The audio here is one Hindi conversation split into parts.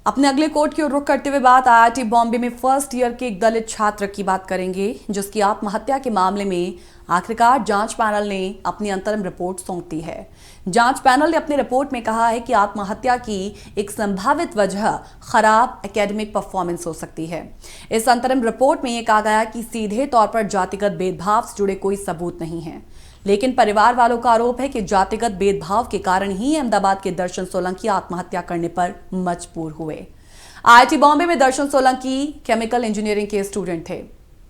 अपने अगले कोट की ओर रुख करते हुए बात आईआईटी बॉम्बे में फर्स्ट ईयर के एक दलित छात्र की बात करेंगे, जिसकी आत्महत्या के मामले में आखिरकार जांच पैनल ने अपनी अंतरिम रिपोर्ट सौंप दी है। जांच पैनल ने अपनी रिपोर्ट में कहा है कि आत्महत्या की एक संभावित वजह खराब एकेडमिक परफॉर्मेंस हो सकती है। इस अंतरिम रिपोर्ट में यह कहा गया कि सीधे तौर पर जातिगत भेदभाव से जुड़े कोई सबूत नहीं है, लेकिन परिवार वालों का आरोप है कि जातिगत भेदभाव के कारण ही अहमदाबाद के दर्शन सोलंकी आत्महत्या करने पर मजबूर हुए। आईआईटी बॉम्बे में दर्शन सोलंकी केमिकल इंजीनियरिंग के स्टूडेंट थे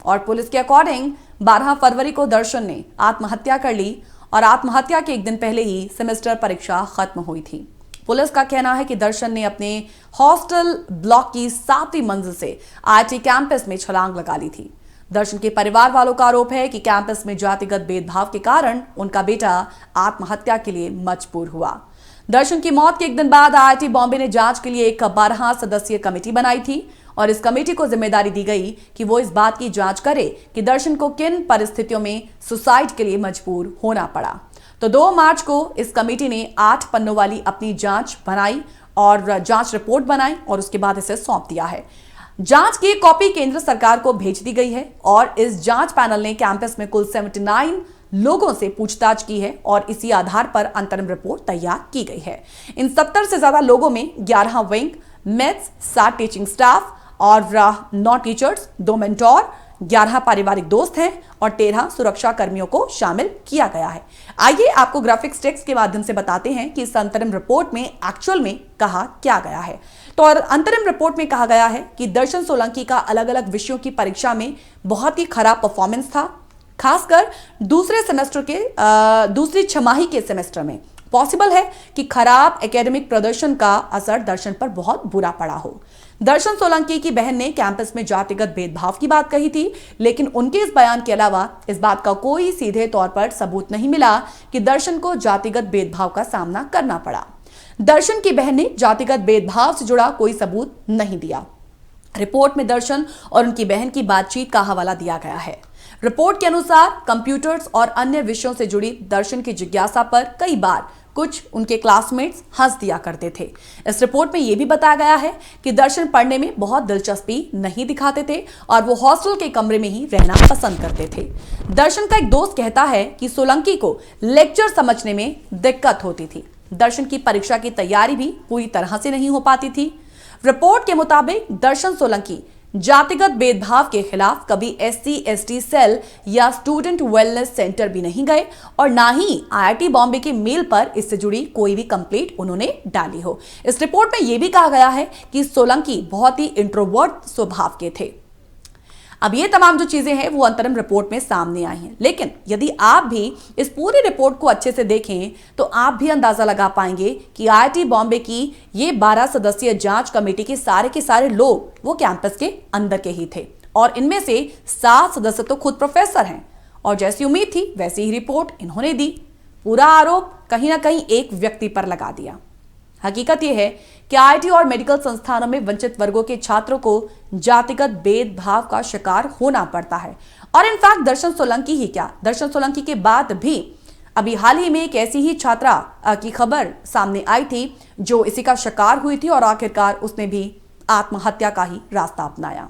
और पुलिस के अकॉर्डिंग 12 फरवरी को दर्शन ने आत्महत्या कर ली और आत्महत्या के एक दिन पहले ही सेमेस्टर परीक्षा खत्म हुई थी। पुलिस का कहना है कि दर्शन ने अपने हॉस्टल ब्लॉक की 7वीं मंजिल से आईआईटी कैंपस में छलांग लगा ली थी। दर्शन के परिवार वालों का आरोप है कि कैंपस में जातिगत भेदभाव के कारण उनका बेटा आत्महत्या के लिए मजबूर हुआ। दर्शन की मौत के एक दिन बाद आईआईटी बॉम्बे ने जांच के लिए एक 12 सदस्यीय कमेटी बनाई थी और इस कमेटी को जिम्मेदारी दी गई कि वो इस बात की जांच करे कि दर्शन को किन परिस्थितियों में सुसाइड के लिए मजबूर होना पड़ा। तो 2 मार्च को इस कमेटी ने 8 पन्नों वाली अपनी जांच बनाई और जांच रिपोर्ट बनाई और उसके बाद इसे सौंप दिया है। जांच की कॉपी केंद्र सरकार को भेज दी गई है और इस जांच पैनल ने कैंपस में कुल 79 लोगों से पूछताछ की है और इसी आधार पर अंतरिम रिपोर्ट तैयार की गई है। इन 70 से ज्यादा लोगों में 11 विंग, मैथ्स, 7 टीचिंग स्टाफ और 9 टीचर्स, 2 मेंटोर, 11 पारिवारिक दोस्त हैं और 13 सुरक्षा कर्मियों को शामिल किया गया है। आइए आपको ग्राफिक्स टेक्स्ट के माध्यम से बताते हैं कि इस अंतरिम रिपोर्ट में एक्चुअल में कहा क्या गया है। तो और अंतरिम रिपोर्ट में कहा गया है कि दर्शन सोलंकी का अलग अलग विषयों की परीक्षा में बहुत ही खराब परफॉर्मेंस था। खासकर दूसरे सेमेस्टर के दूसरी छमाही के सेमेस्टर में पॉसिबल है कि खराब एकेडमिक प्रदर्शन का असर दर्शन पर बहुत बुरा पड़ा हो। दर्शन सोलंकी की बहन ने कैंपस में जातिगत भेदभाव की बात कही थी, लेकिन उनके इस बयान के अलावा इस बात का कोई सीधे तौर पर सबूत नहीं मिला कि दर्शन को जातिगत भेदभाव का सामना करना पड़ा। दर्शन की बहन ने जातिगत भेदभाव से जुड़ा कोई सबूत नहीं दिया। रिपोर्ट में दर्शन और उनकी बहन की बातचीत का हवाला दिया गया है। रिपोर्ट के अनुसार कंप्यूटर्स और अन्य विषयों से जुड़ी दर्शन की जिज्ञासा पर कई बार कुछ उनके क्लासमेट्स हंस दिया करते थे। इस रिपोर्ट में यह भी बताया गया है कि दर्शन पढ़ने में बहुत दिलचस्पी नहीं दिखाते थे और वो हॉस्टल के कमरे में ही रहना पसंद करते थे। दर्शन का एक दोस्त कहता है कि सोलंकी को लेक्चर समझने में दिक्कत होती थी। दर्शन की परीक्षा की तैयारी भी पूरी तरह से नहीं हो पाती थी। रिपोर्ट के मुताबिक दर्शन सोलंकी जातिगत भेदभाव के खिलाफ कभी SC/ST सेल या स्टूडेंट वेलनेस सेंटर भी नहीं गए और ना ही आईआईटी बॉम्बे के मेल पर इससे जुड़ी कोई भी कंप्लेंट उन्होंने डाली हो। इस रिपोर्ट में यह भी कहा गया है कि सोलंकी बहुत ही इंट्रोवर्ट स्वभाव के थे। अब ये तमाम जो चीजें हैं वो अंतरिम रिपोर्ट में सामने आई हैं, लेकिन यदि आप भी इस पूरी रिपोर्ट को अच्छे से देखें तो आप भी अंदाजा लगा पाएंगे कि आईआईटी बॉम्बे की ये 12 सदस्यीय जांच कमेटी के सारे लोग वो कैंपस के अंदर के ही थे और इनमें से 7 सदस्य तो खुद प्रोफेसर हैं और जैसी उम्मीद थी वैसी ही रिपोर्ट इन्होंने दी। पूरा आरोप कहीं ना कहीं एक व्यक्ति पर लगा दिया। हकीकत यह है कि आईआईटी और मेडिकल संस्थानों में वंचित वर्गों के छात्रों को जातिगत भेदभाव का शिकार होना पड़ता है और इनफैक्ट दर्शन सोलंकी ही क्या, दर्शन सोलंकी के बाद भी अभी हाल ही में एक ऐसी ही छात्रा की खबर सामने आई थी जो इसी का शिकार हुई थी और आखिरकार उसने भी आत्महत्या का ही रास्ता अपनाया।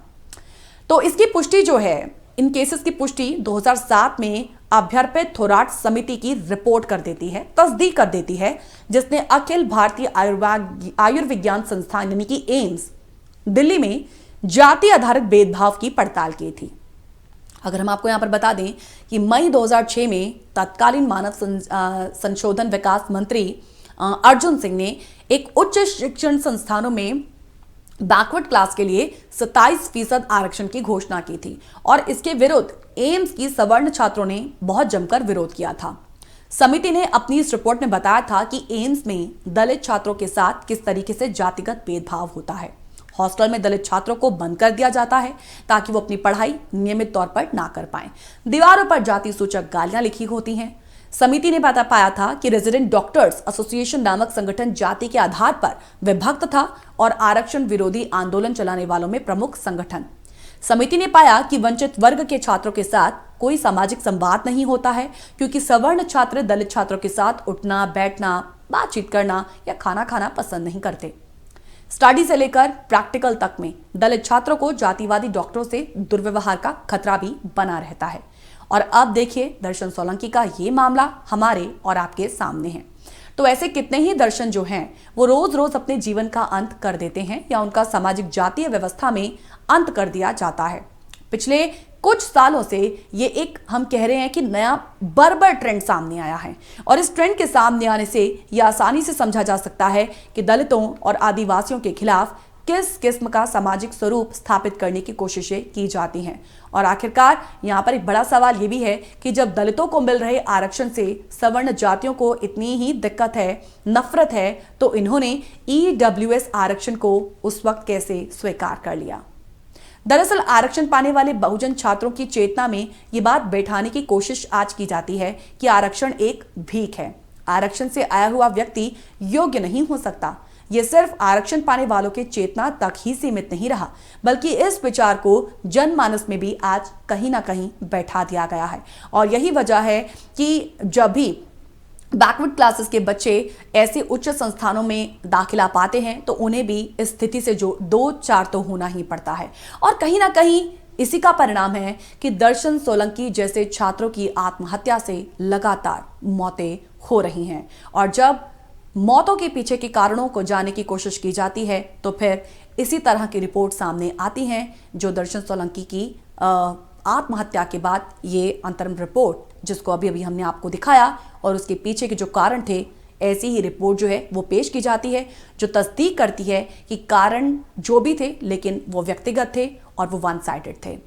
तो इसकी पुष्टि जो है, इन केसेस की पुष्टि 2007 में अभ्यर्पित थोराट समिति की रिपोर्ट कर देती है, तस्दीक कर देती है, जिसने अखिल भारतीय आयुर्विज्ञान संस्थान यानी कि एम्स दिल्ली में जाति आधारित भेदभाव की पड़ताल की थी। अगर हम आपको यहां पर बता दें कि मई 2006 में तत्कालीन मानव संशोधन विकास मंत्री अर्जुन सिंह ने एक उच्च शिक्षण संस्थानों में बैकवर्ड क्लास के लिए 27% आरक्षण की घोषणा की थी और इसके विरुद्ध एम्स की सवर्ण छात्रों ने बहुत जमकर विरोध किया था। समिति ने अपनी इस रिपोर्ट में बताया था कि एम्स में दलित छात्रों के साथ किस तरीके से जातिगत भेदभाव होता है। हॉस्टल में दलित छात्रों को बंद कर दिया जाता है ताकि वो अपनी पढ़ाई नियमित तौर पर ना कर पाएं। दीवारों पर जाति सूचक गालियां लिखी होती हैं। समिति ने बता पाया था कि रेजिडेंट डॉक्टर्स एसोसिएशन नामक संगठन जाति के आधार पर विभक्त था और आरक्षण विरोधी आंदोलन चलाने वालों में प्रमुख संगठन। समिति ने पाया कि वंचित वर्ग के छात्रों के साथ कोई सामाजिक संवाद नहीं होता है क्योंकि सवर्ण छात्र दलित छात्रों के साथ उठना, बैठना, बातचीत करना या खाना खाना पसंद नहीं करते। स्टडी से लेकर प्रैक्टिकल तक में दलित छात्रों को जातिवादी डॉक्टरों से दुर्व्यवहार का खतरा भी बना रहता है। और अब देखिए दर्शन सोलंकी का ये मामला हमारे और आपके सामने है। तो ऐसे कितने ही दर्शन जो हैं वो रोज रोज अपने जीवन का अंत कर देते हैं या उनका सामाजिक जातीय व्यवस्था में अंत कर दिया जाता है। पिछले कुछ सालों से ये एक हम कह रहे हैं कि नया बर्बर ट्रेंड सामने आया है और इस ट्रेंड के सामने आने से यह आसानी से समझा जा सकता है कि दलितों और आदिवासियों के खिलाफ किस किस्म का सामाजिक स्वरूप स्थापित करने की कोशिशें की जाती हैं। और आखिरकार यहाँ पर एक बड़ा सवाल ये भी है कि जब दलितों को मिल रहे आरक्षण से सवर्ण जातियों को इतनी ही दिक्कत है, नफरत है, तो इन्होंने EWS आरक्षण को उस वक्त कैसे स्वीकार कर लिया। दरअसल आरक्षण पाने वाले बहुजन छात्रों की चेतना में ये बात बैठाने की कोशिश आज की जाती है कि आरक्षण एक भीख है। आरक्षण से आया हुआ व्यक्ति योग्य नहीं हो सकता। ये सिर्फ आरक्षण पाने वालों के चेतना तक ही सीमित नहीं रहा, बल्कि इस विचार को जनमानस में भी आज कहीं ना कहीं बैठा दिया गया है। और यही वजह है कि जब भी बैकवर्ड क्लासेस के बच्चे ऐसे उच्च संस्थानों में दाखिला पाते हैं तो उन्हें भी इस स्थिति से जो 2-4 तो होना ही पड़ता है। और कहीं ना कहीं इसी का परिणाम है कि दर्शन सोलंकी जैसे छात्रों की आत्महत्या से लगातार मौतें हो रही हैं। और जब मौतों के पीछे के कारणों को जानने की कोशिश की जाती है तो फिर इसी तरह की रिपोर्ट सामने आती हैं, जो दर्शन सोलंकी की आत्महत्या के बाद ये अंतरिम रिपोर्ट जिसको अभी अभी हमने आपको दिखाया और उसके पीछे के जो कारण थे, ऐसी ही रिपोर्ट जो है वो पेश की जाती है, जो तस्दीक करती है कि कारण जो भी थे लेकिन वो व्यक्तिगत थे और वो वन साइडेड थे।